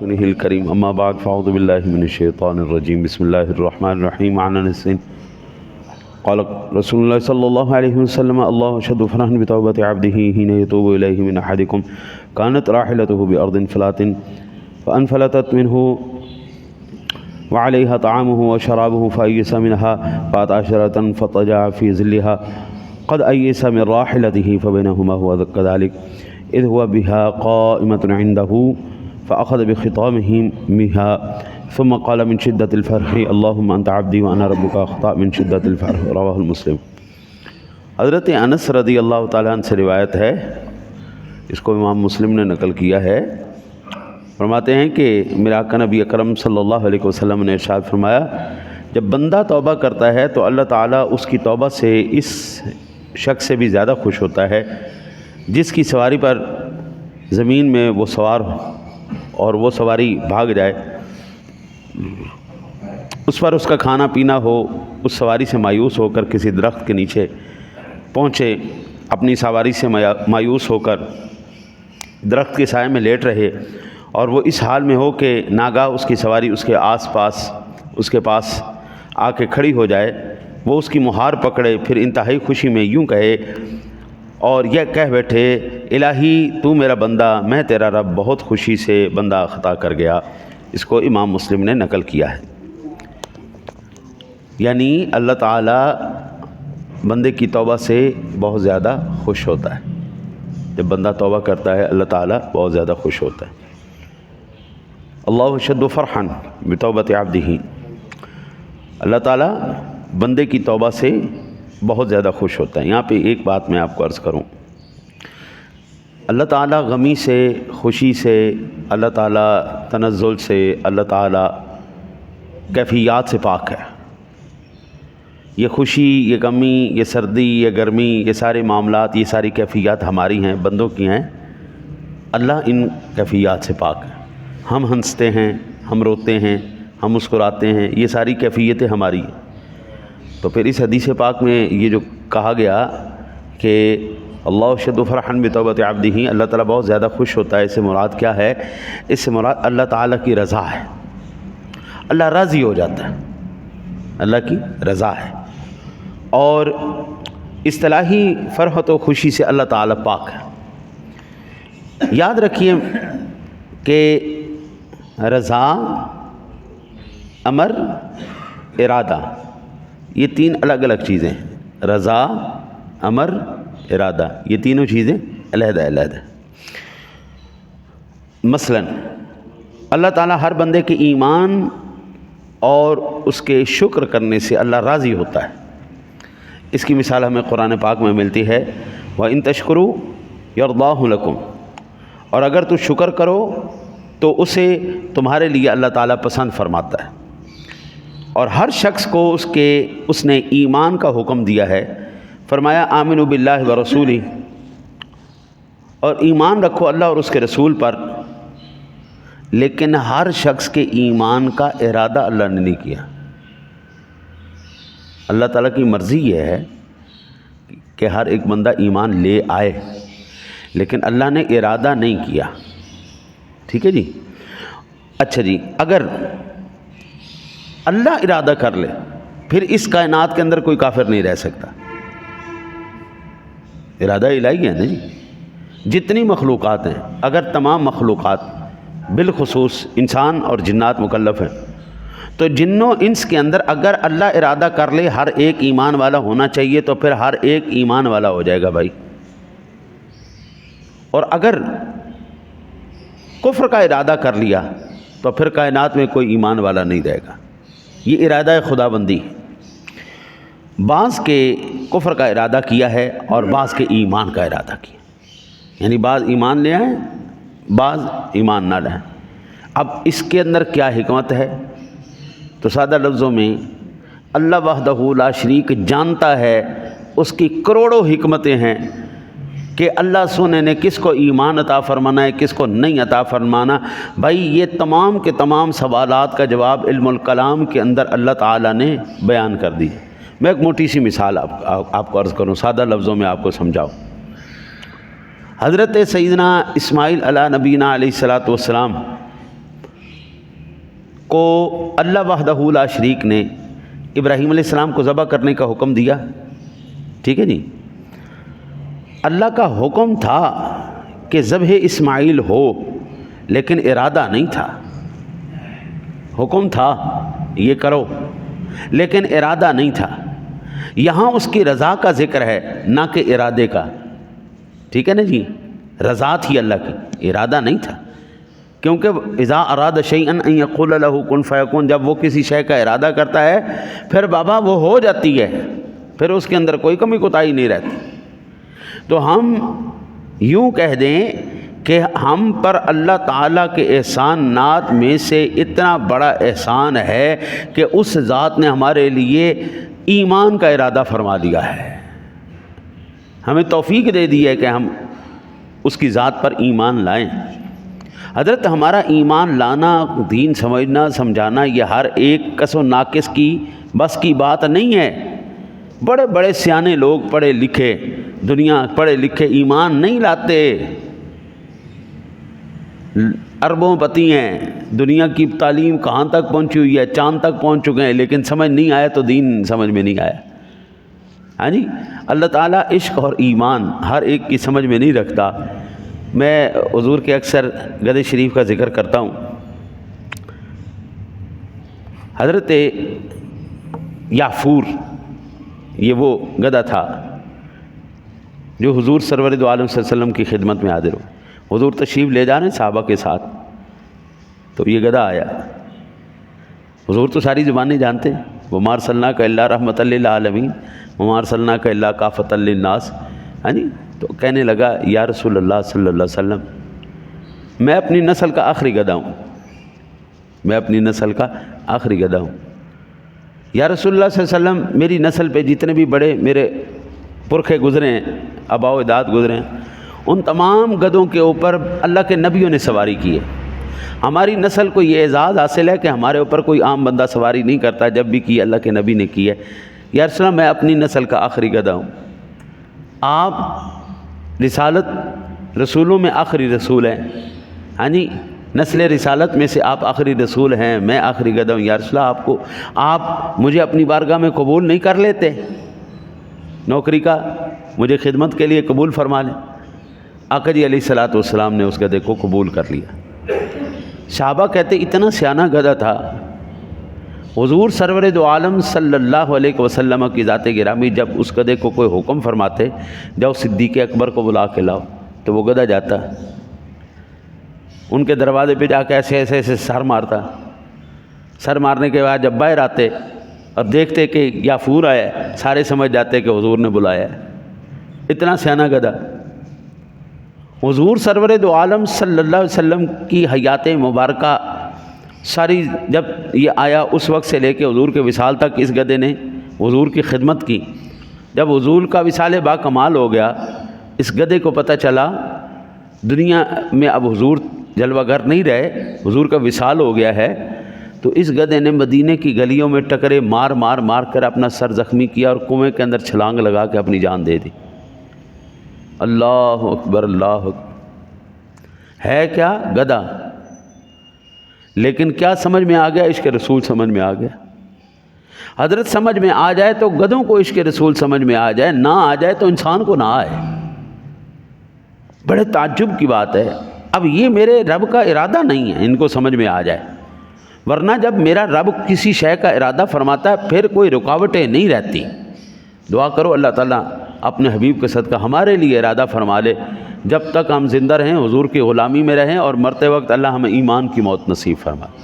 سنه الكريم أما بعد فأعوذ بالله من الشيطان الرجيم بسم الله الرحمن الرحيم عن أنس قال رسول الله صلى الله عليه وسلم الله أشد فرحا بتوبة عبده حين يتوب إليه من أحدكم كانت راحلته بأرض فلات فانفلتت منه وعليها طعامه وشرابه فأيس منها فات عشرة فطجع في ظلها قد أيس من راحلته فبينهما هو كذلك إذ هو بها قائمة عنده فأخذ بخطامه بها ثم قال من شدة الفرح اللهم أنت عبدي وأنا ربك أخطأ من شدة الفرح رواه المسلم۔ حضرت انس رضی اللہ تعالیٰ عنہ سے روایت ہے، اس کو امام مسلم نے نقل کیا ہے۔ فرماتے ہیں کہ میرا آقا نبی اکرم صلی اللہ علیہ وسلم نے ارشاد فرمایا، جب بندہ توبہ کرتا ہے تو اللہ تعالیٰ اس کی توبہ سے اس شخص سے بھی زیادہ خوش ہوتا ہے جس کی سواری پر زمین میں وہ سوار ہو اور وہ سواری بھاگ جائے، اس پر اس کا کھانا پینا ہو، اس سواری سے مایوس ہو کر کسی درخت کے نیچے پہنچے، اپنی سواری سے مایوس ہو کر درخت کے سائے میں لیٹ رہے اور وہ اس حال میں ہو کہ ناگاہ اس کی سواری اس کے آس پاس اس کے پاس آ کے کھڑی ہو جائے، وہ اس کی مہار پکڑے، پھر انتہائی خوشی میں یوں کہے اور یہ کہہ بیٹھے الہی تو میرا بندہ میں تیرا رب، بہت خوشی سے بندہ خطا کر گیا۔ اس کو امام مسلم نے نقل کیا ہے۔ یعنی اللہ تعالیٰ بندے کی توبہ سے بہت زیادہ خوش ہوتا ہے، جب بندہ توبہ کرتا ہے اللہ تعالیٰ بہت زیادہ خوش ہوتا ہے۔ اللہ اشد فرحا بتوبۃ عبدہ، اللہ تعالیٰ بندے کی توبہ سے بہت زیادہ خوش ہوتا ہے۔ یہاں پہ ایک بات میں آپ کو عرض کروں، اللہ تعالیٰ غمی سے، خوشی سے، اللہ تعالیٰ تنزل سے، اللہ تعالیٰ کیفیات سے پاک ہے۔ یہ خوشی، یہ غمی، یہ سردی، یہ گرمی، یہ سارے معاملات، یہ ساری کیفیات ہماری ہیں، بندوں کی ہیں۔ اللہ ان کیفیات سے پاک ہے۔ ہم ہنستے ہیں، ہم روتے ہیں، ہم مسکراتے ہیں، یہ ساری کیفیتیں ہماری ہیں۔ تو پھر اس حدیث پاک میں یہ جو کہا گیا کہ اللہ اشد فرحا بتوبۃ عبدہ، اللہ تعالیٰ بہت زیادہ خوش ہوتا ہے، اس سے مراد کیا ہے؟ اس سے مراد اللہ تعالیٰ کی رضا ہے، اللہ راضی ہو جاتا ہے، اللہ کی رضا ہے۔ اور اصطلاحی فرحت و خوشی سے اللہ تعالیٰ پاک ہے۔ یاد رکھیے کہ رضا، امر، ارادہ، یہ تین الگ الگ چیزیں ہیں۔ رضا، امر، ارادہ، یہ تینوں چیزیں علیحدہ علیحدہ۔ مثلا اللہ تعالیٰ ہر بندے کے ایمان اور اس کے شکر کرنے سے اللہ راضی ہوتا ہے۔ اس کی مثال ہمیں قرآن پاک میں ملتی ہے، وَإِن تَشْكُرُوا يَرْضَاهُ لَكُمْ، اور اگر تو شکر کرو تو اسے تمہارے لیے اللہ تعالیٰ پسند فرماتا ہے۔ اور ہر شخص کو اس نے ایمان کا حکم دیا ہے، فرمایا آمنوا باللہ ورسولہ، اور ایمان رکھو اللہ اور اس کے رسول پر۔ لیکن ہر شخص کے ایمان کا ارادہ اللہ نے نہیں کیا۔ اللہ تعالیٰ کی مرضی یہ ہے کہ ہر ایک بندہ ایمان لے آئے، لیکن اللہ نے ارادہ نہیں کیا۔ ٹھیک ہے جی؟ اچھا جی، اگر اللہ ارادہ کر لے پھر اس کائنات کے اندر کوئی کافر نہیں رہ سکتا۔ ارادہ الہی ہے نا جی۔ جتنی مخلوقات ہیں، اگر تمام مخلوقات بالخصوص انسان اور جنات مکلف ہیں، تو جنوں انس کے اندر اگر اللہ ارادہ کر لے ہر ایک ایمان والا ہونا چاہیے تو پھر ہر ایک ایمان والا ہو جائے گا بھائی۔ اور اگر کفر کا ارادہ کر لیا تو پھر کائنات میں کوئی ایمان والا نہیں رہے گا۔ یہ ارادہ خدا بندی ہے۔ بعض کے کفر کا ارادہ کیا ہے اور بعض کے ایمان کا ارادہ کیا، یعنی بعض ایمان لے آئیں، بعض ایمان نہ لائیں۔ اب اس کے اندر کیا حکمت ہے؟ تو سادہ لفظوں میں اللہ وحدہ لا شریک جانتا ہے، اس کی کروڑوں حکمتیں ہیں کہ اللہ سونے نے کس کو ایمان عطا فرمانا ہے، کس کو نہیں عطا فرمانا۔ بھائی یہ تمام کے تمام سوالات کا جواب علم الکلام کے اندر اللہ تعالیٰ نے بیان کر دی۔ میں ایک موٹی سی مثال آپ کو عرض کروں، سادہ لفظوں میں آپ کو سمجھاؤں۔ حضرت سیدنا اسماعیل علیہ نبینا علیہ الصلاۃ والسلام کو اللہ وحدہ لا شریک نے ابراہیم علیہ السلام کو ذبح کرنے کا حکم دیا، ٹھیک ہے جی، اللہ کا حکم تھا کہ ذبح اسماعیل ہو، لیکن ارادہ نہیں تھا۔ حکم تھا یہ کرو، لیکن ارادہ نہیں تھا۔ یہاں اس کی رضا کا ذکر ہے، نہ کہ ارادے کا، ٹھیک ہے نا جی، رضا تھی اللہ کی، ارادہ نہیں تھا، کیونکہ اذا اراد شیئا ان یقول له کن فیکون، جب وہ کسی شے کا ارادہ کرتا ہے پھر بابا وہ ہو جاتی ہے، پھر اس کے اندر کوئی کمی کوتاہی نہیں رہتی۔ تو ہم یوں کہہ دیں کہ ہم پر اللہ تعالیٰ کے احسانات میں سے اتنا بڑا احسان ہے کہ اس ذات نے ہمارے لیے ایمان کا ارادہ فرما دیا ہے، ہمیں توفیق دے دی ہے کہ ہم اس کی ذات پر ایمان لائیں۔ حضرت ہمارا ایمان لانا، دین سمجھنا سمجھانا، یہ ہر ایک کس و ناقص کی بس کی بات نہیں ہے۔ بڑے بڑے سیانے لوگ، پڑھے لکھے، دنیا پڑھے لکھے ایمان نہیں لاتے، اربوں پتی ہیں، دنیا کی تعلیم کہاں تک پہنچی ہوئی ہے، چاند تک پہنچ چکے ہیں، لیکن سمجھ نہیں آیا تو دین سمجھ میں نہیں آیا۔ ہاں جی، اللہ تعالیٰ عشق اور ایمان ہر ایک کی سمجھ میں نہیں رکھتا۔ میں حضور کے اکثر گدھے شریف کا ذکر کرتا ہوں۔ حضرت یافور، یہ وہ گدھا تھا جو حضور سرور دو عالم صلی اللہ علیہ وسلم کی خدمت میں حاضر ہو۔ حضور تشریف لے جا رہے ہیں صحابہ کے ساتھ، تو یہ گدھا آیا۔ حضور تو ساری زبانیں جانتے ہیں، وما ارسلناک الا رحمۃ للعالمین وما ارسلناک الا کافۃ للناس۔ ہاں جی، تو کہنے لگا یا رسول اللہ صلی اللہ علیہ وسلم، میں اپنی نسل کا آخری گدھا ہوں، میں اپنی نسل کا آخری گدھا ہوں۔ یا رسول اللہ صلی اللہ علیہ وسلم، میری نسل پہ جتنے بھی بڑے میرے پرکھے گزرے ہیں، آباء و اجداد گزرے ہیں، ان تمام گدھوں کے اوپر اللہ کے نبیوں نے سواری کی ہے۔ ہماری نسل کو یہ اعزاز حاصل ہے کہ ہمارے اوپر کوئی عام بندہ سواری نہیں کرتا، جب بھی کی اللہ کے نبی نے کی ہے۔ یا رسول اللہ، میں اپنی نسل کا آخری گدھا ہوں۔ آپ رسالت رسولوں میں آخری رسول ہیں، ہاں جی، نسل رسالت میں سے آپ آخری رسول ہیں، میں آخری گدھا ہوں۔ یا رسول اللہ، آپ مجھے اپنی بارگاہ میں قبول نہیں کر لیتے؟ نوکری کا مجھے خدمت کے لیے قبول فرما لیں۔ آقا جی علیہ الصلوۃ والسلام نے اس گدھے کو قبول کر لیا۔ صحابہ کہتے اتنا سیانہ گدھا تھا، حضور سرور دو عالم صلی اللہ علیہ وسلم کی ذات گرامی جب اس گدھے کو کوئی حکم فرماتے، جاؤ صدیق اکبر کو بلا کے لاؤ، تو وہ گدھا جاتا، ان کے دروازے پہ جا کے ایسے ایسے ایسے سر مارتا، سر مارنے کے بعد جب باہر آتے اور دیکھتے کہ یافور آیا ہے، سارے سمجھ جاتے کہ حضور نے بلایا ہے۔ اتنا سیانہ گدھا۔ حضور سرور دو عالم صلی اللہ علیہ وسلم کی حیات مبارکہ ساری جب یہ آیا، اس وقت سے لے کے حضور کے وصال تک اس گدھے نے حضور کی خدمت کی۔ جب حضور کا وصال با کمال ہو گیا، اس گدھے کو پتہ چلا دنیا میں اب حضور جلوہ گر نہیں رہے، حضور کا وصال ہو گیا ہے، تو اس گدھے نے مدینے کی گلیوں میں ٹکرے مار مار مار کر اپنا سر زخمی کیا اور کنویں کے اندر چھلانگ لگا کے اپنی جان دے دی۔ اللہ اکبر، اللہ اکبر۔ ہے کیا؟ گدھا، لیکن کیا سمجھ میں آ گیا؟ عشق رسول سمجھ میں آ گیا۔ حضرت سمجھ میں آ جائے تو گدھوں کو عشق رسول سمجھ میں آ جائے، نہ آ جائے تو انسان کو نہ آئے۔ بڑے تعجب کی بات ہے۔ اب یہ میرے رب کا ارادہ نہیں ہے ان کو سمجھ میں آ جائے، ورنہ جب میرا رب کسی شے کا ارادہ فرماتا ہے پھر کوئی رکاوٹیں نہیں رہتی۔ دعا کرو اللہ تعالیٰ اپنے حبیب کے صدقہ ہمارے لیے ارادہ فرما لے، جب تک ہم زندہ رہیں حضور کی غلامی میں رہیں، اور مرتے وقت اللہ ہمیں ایمان کی موت نصیب فرمائے۔